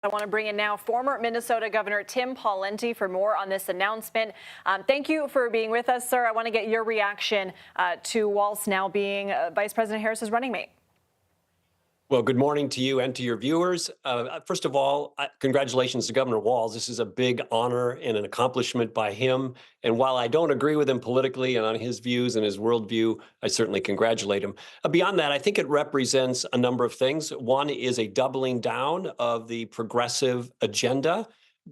I want to bring in now former Minnesota Governor Tim Pawlenty for more on this announcement. Thank you for being with us, sir. I want to get your reaction to Walz now being Vice President Harris's running mate. Well, good morning to you and to your viewers. First of all, congratulations to Governor Walz. This is a big honor and an accomplishment by him. And while I don't agree with him politically and on his views and his worldview, I certainly congratulate him. Beyond that, I think it represents a number of things. One is a doubling down of the progressive agenda.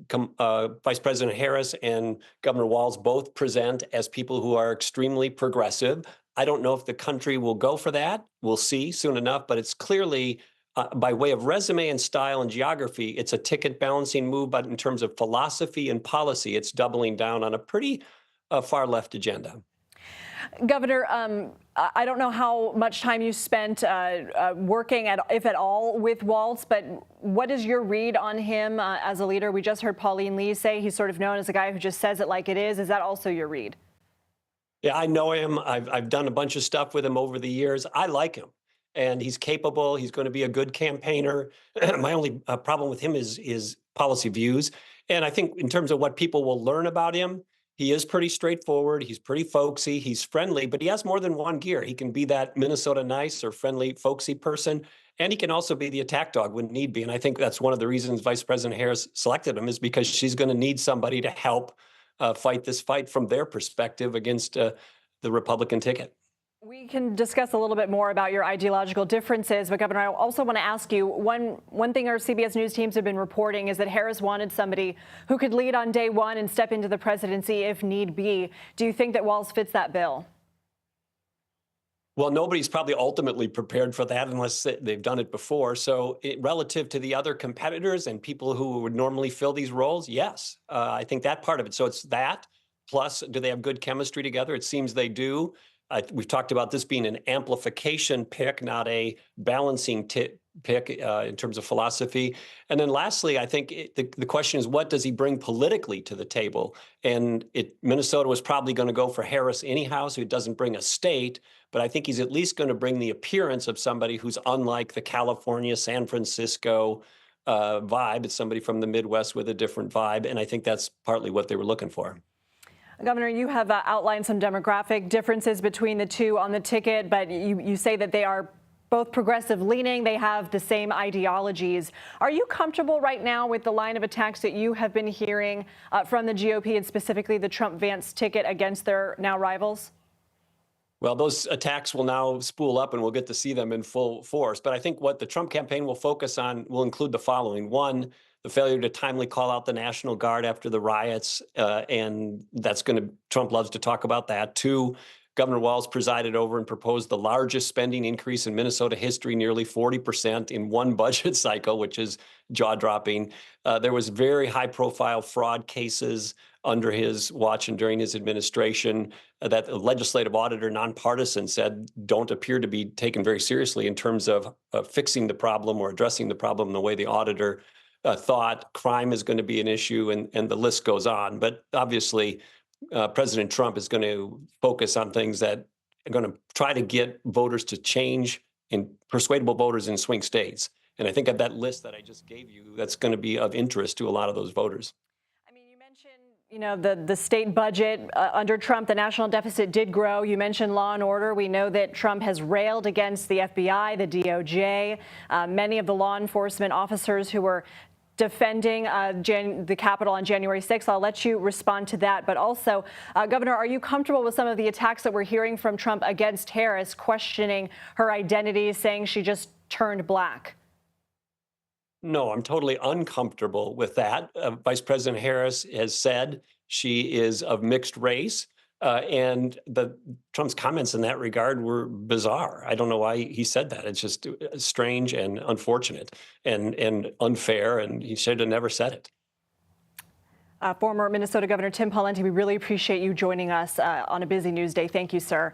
Vice President Harris and Governor Walz both present as people who are extremely progressive. I don't know if the country will go for that. We'll see soon enough, but it's clearly by way of resume and style and geography, it's a ticket balancing move, but in terms of philosophy and policy, it's doubling down on a pretty far left agenda. Governor, I don't know how much time you spent working, if at all, with Walz, but what is your read on him as a leader? We just heard Pauline Lee say he's sort of known as a guy who just says it like it is. Is that also your read? Yeah, I know him. I've done a bunch of stuff with him over the years. I like him, and he's capable. He's going to be a good campaigner. My only problem with him is policy views. And I think in terms of what people will learn about him, he is pretty straightforward. He's pretty folksy. He's friendly, but he has more than one gear. He can be that Minnesota nice or friendly, folksy person, and he can also be the attack dog when need be. And I think that's one of the reasons Vice President Harris selected him, is because she's going to need somebody to help fight this fight from their perspective against the Republican ticket. We can discuss a little bit more about your ideological differences, but Governor, I also want to ask you, one thing our CBS News teams have been reporting is that Harris wanted somebody who could lead on day one and step into the presidency if need be. Do you think that Walz fits that bill? Well, nobody's probably ultimately prepared for that unless they've done it before. So relative to the other competitors and people who would normally fill these roles, yes, I think that part of it. So it's that, plus do they have good chemistry together? It seems they do. We've talked about this being an amplification pick, not a balancing pick in terms of philosophy. And then lastly, I think the question is, what does he bring politically to the table? And Minnesota was probably going to go for Harris anyhow, so he doesn't bring a state. But I think he's at least going to bring the appearance of somebody who's unlike the California, San Francisco vibe. It's somebody from the Midwest with a different vibe. And I think that's partly what they were looking for. Governor, you have outlined some demographic differences between the two on the ticket, but you say that they are both progressive leaning. They have the same ideologies. Are you comfortable right now with the line of attacks that you have been hearing from the GOP and specifically the Trump-Vance ticket against their now rivals? Well, those attacks will now spool up and we'll get to see them in full force. But I think what the Trump campaign will focus on will include the following. One, the failure to timely call out the National Guard after the riots. And Trump loves to talk about that. Two, Governor Walz presided over and proposed the largest spending increase in Minnesota history, nearly 40% in one budget cycle, which is jaw-dropping. There was very high-profile fraud cases under his watch and during his administration that the legislative auditor, nonpartisan, said don't appear to be taken very seriously in terms of fixing the problem or addressing the problem the way the auditor thought. Crime is going to be an issue, and the list goes on. But obviously, President Trump is going to focus on things that are going to try to get voters to change and persuadable voters in swing states. And I think of that list that I just gave you, that's going to be of interest to a lot of those voters. I mean, you mentioned, the state budget under Trump, the national deficit did grow. You mentioned law and order. We know that Trump has railed against the FBI, the DOJ, many of the law enforcement officers who were defending the Capitol on January 6th. I'll let you respond to that. But also, Governor, are you comfortable with some of the attacks that we're hearing from Trump against Harris, questioning her identity, saying she just turned black? No, I'm totally uncomfortable with that. Vice President Harris has said she is of mixed race. And Trump's comments in that regard were bizarre. I don't know why he said that. It's just strange and unfortunate and unfair, and he should have never said it. Former Minnesota Governor Tim Pawlenty, we really appreciate you joining us on a busy news day. Thank you, sir.